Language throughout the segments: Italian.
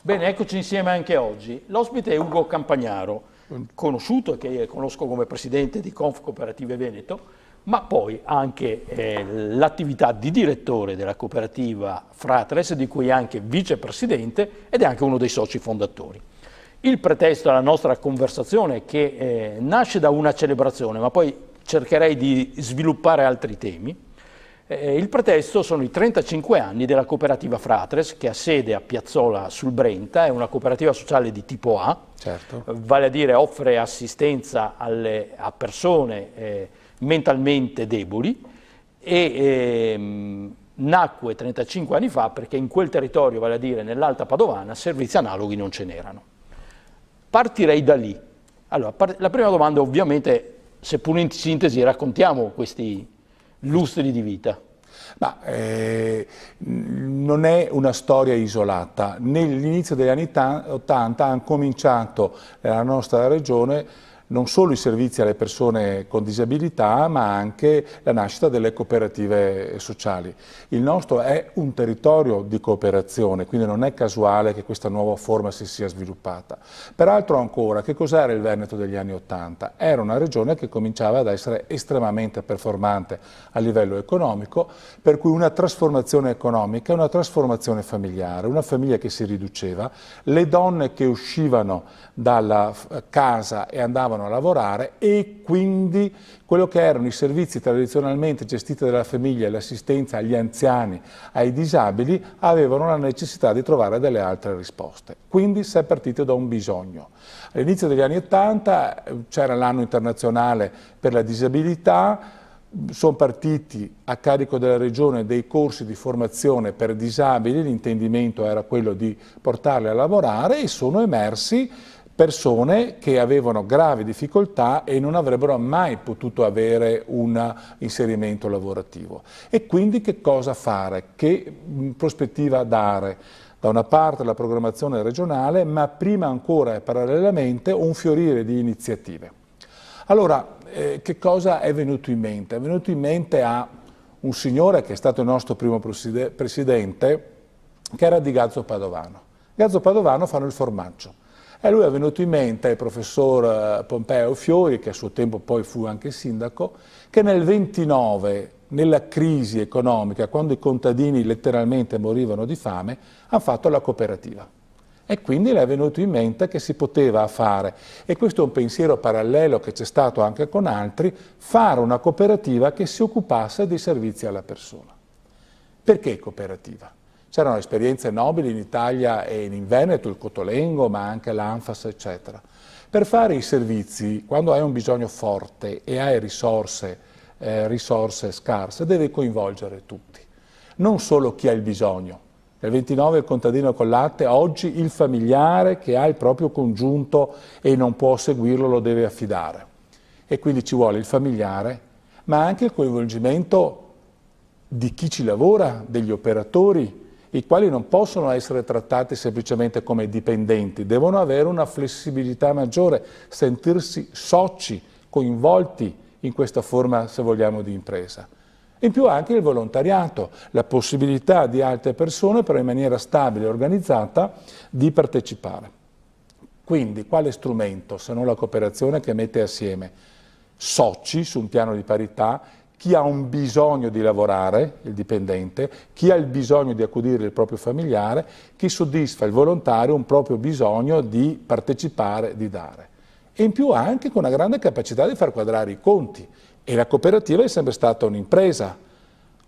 Bene, eccoci insieme anche oggi. L'ospite è Ugo Campagnaro, conosciuto e che conosco come presidente di Confcooperative Veneto, ma poi anche l'attività di direttore della cooperativa Fratres, di cui è anche vicepresidente ed è anche uno dei soci fondatori. Il pretesto alla nostra conversazione è che nasce da una celebrazione, ma poi cercherei di sviluppare altri temi. Il pretesto sono i 35 anni della cooperativa Fratres, che ha sede a Piazzola sul Brenta, è una cooperativa sociale di tipo A, certo. Vale a dire offre assistenza a persone mentalmente deboli e nacque 35 anni fa perché in quel territorio, vale a dire nell'Alta Padovana, servizi analoghi non ce n'erano. Partirei da lì. Allora, la prima domanda ovviamente, seppur in sintesi, raccontiamo questi lustri di vita. Ma non è una storia isolata. Nell'inizio degli anni 80 hanno cominciato nella nostra regione non solo i servizi alle persone con disabilità, ma anche la nascita delle cooperative sociali. Il nostro è un territorio di cooperazione, quindi non è casuale che questa nuova forma si sia sviluppata. Peraltro ancora, che cos'era il Veneto degli anni 80? Era una regione che cominciava ad essere estremamente performante a livello economico, per cui una trasformazione economica, una trasformazione familiare, una famiglia che si riduceva, le donne che uscivano dalla casa e andavano a lavorare e quindi quello che erano i servizi tradizionalmente gestiti dalla famiglia, l'assistenza agli anziani, ai disabili, avevano la necessità di trovare delle altre risposte. Quindi si è partito da un bisogno. All'inizio degli anni 80 c'era l'anno internazionale per la disabilità, sono partiti a carico della regione dei corsi di formazione per disabili, l'intendimento era quello di portarli a lavorare e sono emersi persone che avevano gravi difficoltà e non avrebbero mai potuto avere un inserimento lavorativo. E quindi che cosa fare? Che prospettiva dare? Da una parte la programmazione regionale, ma prima ancora e parallelamente un fiorire di iniziative. Allora, che cosa è venuto in mente? È venuto in mente a un signore che è stato il nostro primo presidente, che era di Gazzo Padovano. Gazzo Padovano fanno il formaggio. E lui è venuto in mente il professor Pompeo Fiori, che a suo tempo poi fu anche sindaco, che nel 29, nella crisi economica, quando i contadini letteralmente morivano di fame, hanno fatto la cooperativa. E quindi le è venuto in mente che si poteva fare, e questo è un pensiero parallelo che c'è stato anche con altri, fare una cooperativa che si occupasse dei servizi alla persona. Perché cooperativa? C'erano esperienze nobili in Italia e in Veneto, il Cotolengo, ma anche l'Anfas, eccetera. Per fare i servizi, quando hai un bisogno forte e hai risorse scarse, devi coinvolgere tutti. Non solo chi ha il bisogno. Nel 29 il contadino col latte, oggi il familiare che ha il proprio congiunto e non può seguirlo lo deve affidare. E quindi ci vuole il familiare, ma anche il coinvolgimento di chi ci lavora, degli operatori, i quali non possono essere trattati semplicemente come dipendenti, devono avere una flessibilità maggiore, sentirsi soci, coinvolti in questa forma, se vogliamo, di impresa. In più anche il volontariato, la possibilità di altre persone, però in maniera stabile e organizzata, di partecipare. Quindi quale strumento, se non la cooperazione che mette assieme soci su un piano di parità, chi ha un bisogno di lavorare, il dipendente, chi ha il bisogno di accudire il proprio familiare, chi soddisfa il volontario un proprio bisogno di partecipare, di dare. E in più anche con una grande capacità di far quadrare i conti. E la cooperativa è sempre stata un'impresa,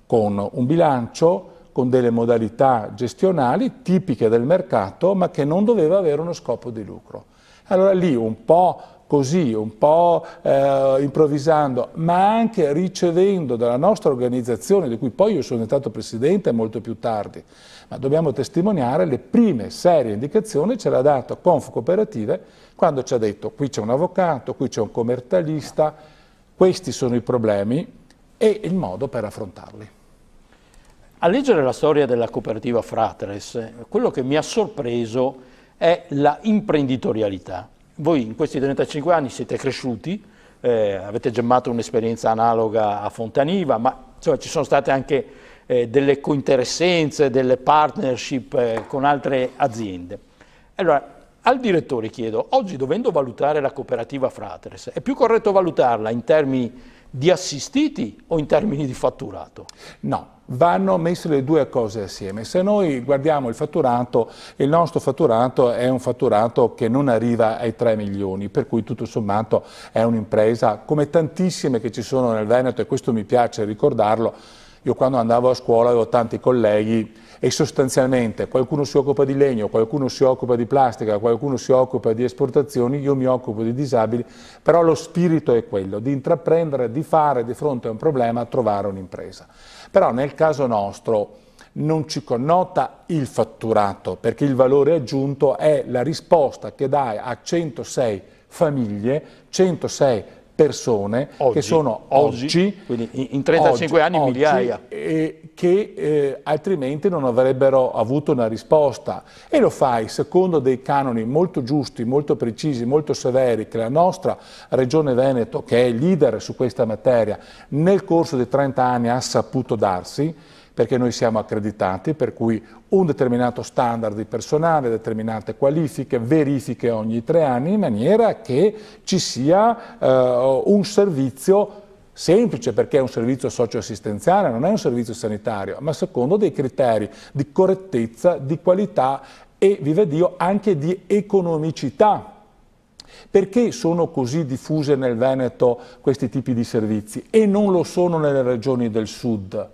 con un bilancio, con delle modalità gestionali tipiche del mercato, ma che non doveva avere uno scopo di lucro. Allora lì un po' così, un po' improvvisando, ma anche ricevendo dalla nostra organizzazione, di cui poi io sono diventato presidente molto più tardi, ma dobbiamo testimoniare, le prime serie indicazioni ce l'ha dato Confcooperative quando ci ha detto qui c'è un avvocato, qui c'è un commercialista, questi sono i problemi e il modo per affrontarli. A leggere la storia della cooperativa Fratres, quello che mi ha sorpreso è la imprenditorialità. Voi in questi 35 anni siete cresciuti, avete gemmato un'esperienza analoga a Fontaniva, ma insomma, ci sono state anche delle cointeressenze, delle partnership con altre aziende. Allora, al direttore chiedo, oggi dovendo valutare la cooperativa Fratres, è più corretto valutarla in termini di assistiti o in termini di fatturato? No, vanno messe le due cose assieme. Se noi guardiamo il nostro fatturato è un fatturato che non arriva ai 3 milioni, per cui tutto sommato è un'impresa come tantissime che ci sono nel Veneto, e questo mi piace ricordarlo. Io quando andavo a scuola avevo tanti colleghi e sostanzialmente qualcuno si occupa di legno, qualcuno si occupa di plastica, qualcuno si occupa di esportazioni, io mi occupo di disabili, però lo spirito è quello di intraprendere, di fare di fronte a un problema, trovare un'impresa. Però nel caso nostro non ci connota il fatturato, perché il valore aggiunto è la risposta che dai a 106 famiglie, 106 persone oggi, che sono oggi, quindi in 35 anni migliaia, che altrimenti non avrebbero avuto una risposta, e lo fai secondo dei canoni molto giusti, molto precisi, molto severi che la nostra Regione Veneto, che è leader su questa materia, nel corso dei 30 anni ha saputo darsi, perché noi siamo accreditati, per cui un determinato standard di personale, determinate qualifiche, verifiche ogni 3 anni, in maniera che ci sia un servizio semplice, perché è un servizio socioassistenziale, non è un servizio sanitario, ma secondo dei criteri di correttezza, di qualità e, viva Dio, anche di economicità. Perché sono così diffuse nel Veneto questi tipi di servizi e non lo sono nelle regioni del sud?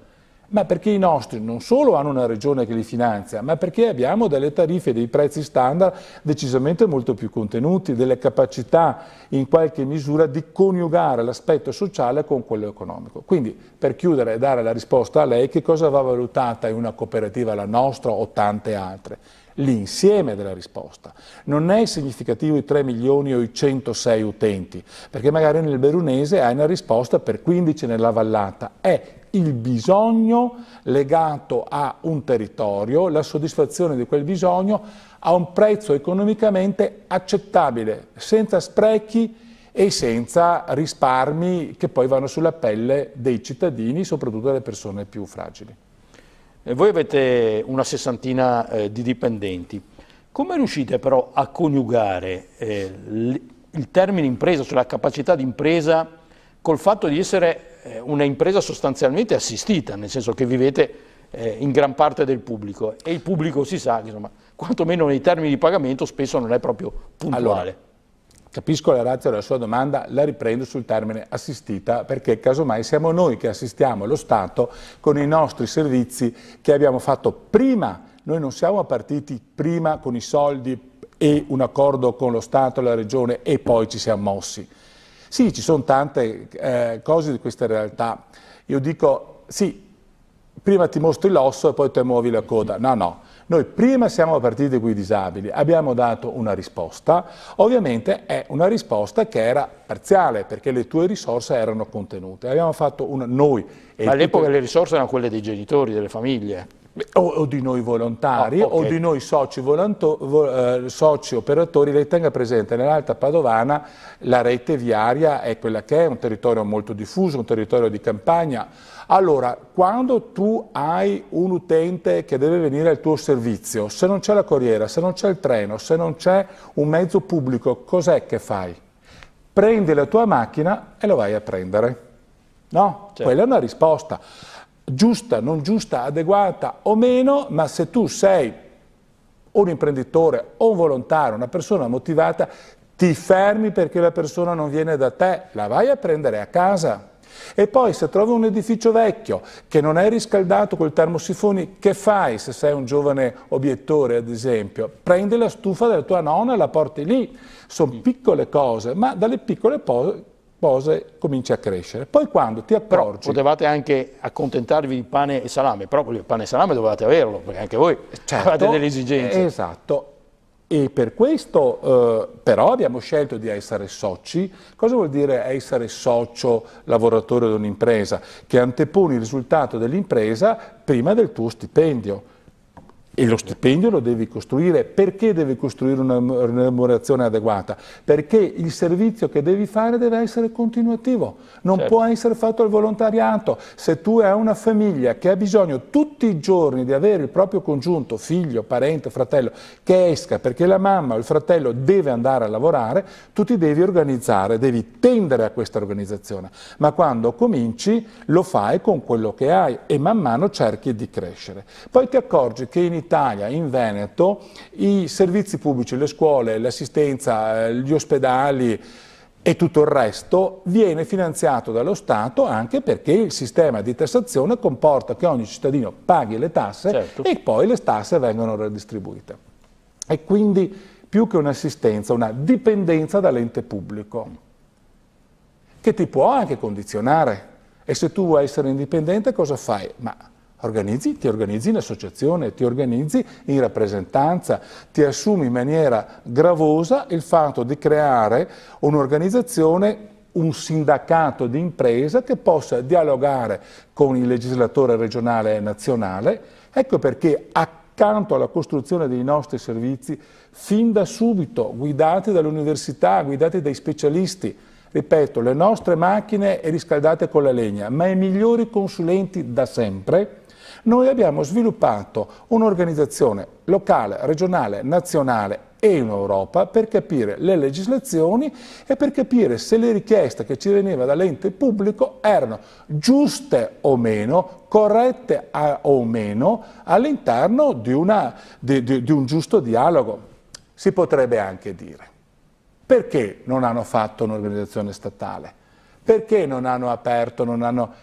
Ma perché i nostri non solo hanno una regione che li finanzia, ma perché abbiamo delle tariffe e dei prezzi standard decisamente molto più contenuti, delle capacità in qualche misura di coniugare l'aspetto sociale con quello economico. Quindi, per chiudere e dare la risposta a lei, che cosa va valutata in una cooperativa, la nostra o tante altre? L'insieme della risposta. Non è significativo i 3 milioni o i 106 utenti, perché magari nel Berunese hai una risposta per 15 nella Vallata. È il bisogno legato a un territorio, la soddisfazione di quel bisogno a un prezzo economicamente accettabile, senza sprechi e senza risparmi che poi vanno sulla pelle dei cittadini, soprattutto delle persone più fragili. Voi avete una 60ina di dipendenti. Come riuscite però a coniugare il termine impresa, cioè la capacità di impresa, col fatto di essere una impresa sostanzialmente assistita, nel senso che vivete in gran parte del pubblico, e il pubblico si sa che, insomma, quantomeno nei termini di pagamento spesso non è proprio puntuale? Allora, capisco la ratio della sua domanda, la riprendo sul termine assistita, perché casomai siamo noi che assistiamo lo Stato con i nostri servizi che abbiamo fatto prima. Noi non siamo partiti prima con i soldi e un accordo con lo Stato e la Regione e poi ci siamo mossi. Sì, ci sono tante cose di questa realtà. Io dico, sì, prima ti mostri l'osso e poi te muovi la coda. No, no. Noi prima siamo partiti con i disabili, abbiamo dato una risposta, ovviamente è una risposta che era parziale, perché le tue risorse erano contenute. Abbiamo fatto noi... Ma all'epoca le risorse erano quelle dei genitori, delle famiglie? O di noi volontari, o di noi soci operatori. Lei tenga presente, nell'Alta Padovana la rete viaria è quella che è, un territorio molto diffuso, un territorio di campagna. Allora, quando tu hai un utente che deve venire al tuo servizio, se non c'è la corriera, se non c'è il treno, se non c'è un mezzo pubblico, cos'è che fai? Prendi la tua macchina e lo vai a prendere. No? Certo. Quella è una risposta. Giusta, non giusta, adeguata o meno, ma se tu sei un imprenditore o un volontario, una persona motivata, ti fermi perché la persona non viene da te, la vai a prendere a casa. E poi se trovi un edificio vecchio che non è riscaldato col termosifoni, che fai se sei un giovane obiettore, ad esempio? Prendi la stufa della tua nonna e la porti lì. Sono piccole cose, ma dalle piccole cose cominci a crescere. Poi quando ti accorgi... Però potevate anche accontentarvi di pane e salame, però il pane e salame dovevate averlo, perché anche voi avevate delle esigenze. Esatto. E per questo però abbiamo scelto di essere soci. Cosa vuol dire essere socio lavoratore di un'impresa? Che anteponi il risultato dell'impresa prima del tuo stipendio. E lo stipendio lo devi costruire. Perché devi costruire una remunerazione adeguata? Perché il servizio che devi fare deve essere continuativo, non può essere fatto al volontariato. Se tu hai una famiglia che ha bisogno tutti i giorni di avere il proprio congiunto, figlio, parente, fratello, che esca perché la mamma o il fratello deve andare a lavorare, tu ti devi organizzare, devi tendere a questa organizzazione. Ma quando cominci lo fai con quello che hai e man mano cerchi di crescere. Poi ti accorgi che in Italia, in Veneto, i servizi pubblici, le scuole, l'assistenza, gli ospedali e tutto il resto viene finanziato dallo Stato, anche perché il sistema di tassazione comporta che ogni cittadino paghi le tasse e poi le tasse vengono redistribuite. E quindi più che un'assistenza, una dipendenza dall'ente pubblico, che ti può anche condizionare. E se tu vuoi essere indipendente cosa fai? Ma ti organizzi in associazione, ti organizzi in rappresentanza, ti assumi in maniera gravosa il fatto di creare un'organizzazione, un sindacato di impresa che possa dialogare con il legislatore regionale e nazionale. Ecco perché accanto alla costruzione dei nostri servizi, fin da subito, guidati dall'università, guidati dai specialisti, ripeto, le nostre macchine riscaldate con la legna, ma i migliori consulenti da sempre, noi abbiamo sviluppato un'organizzazione locale, regionale, nazionale e in Europa per capire le legislazioni e per capire se le richieste che ci venivano dall'ente pubblico erano giuste o meno, corrette o meno all'interno di un giusto dialogo. Si potrebbe anche dire: perché non hanno fatto un'organizzazione statale? Perché non hanno aperto,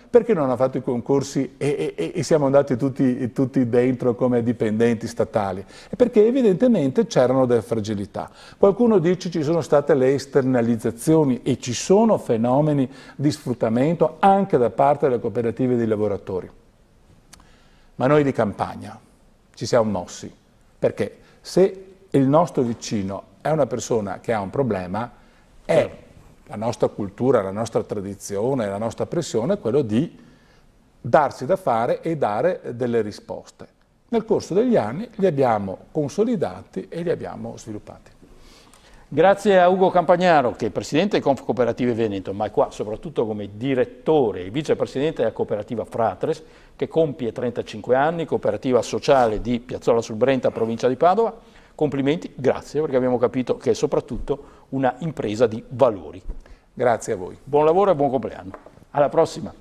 perché non hanno fatto i concorsi e siamo andati tutti dentro come dipendenti statali? E perché evidentemente c'erano delle fragilità. Qualcuno dice che ci sono state le esternalizzazioni e ci sono fenomeni di sfruttamento anche da parte delle cooperative dei lavoratori. Ma noi di campagna ci siamo mossi, perché se il nostro vicino è una persona che ha un problema, è la nostra cultura, la nostra tradizione, la nostra pressione è quello di darsi da fare e dare delle risposte. Nel corso degli anni li abbiamo consolidati e li abbiamo sviluppati. Grazie a Ugo Campagnaro, che è presidente di Confcooperative Veneto, ma è qua soprattutto come direttore e vicepresidente della cooperativa Fratres, che compie 35 anni, cooperativa sociale di Piazzola sul Brenta, provincia di Padova. Complimenti, grazie, perché abbiamo capito che è soprattutto una impresa di valori. Grazie a voi. Buon lavoro e buon compleanno. Alla prossima.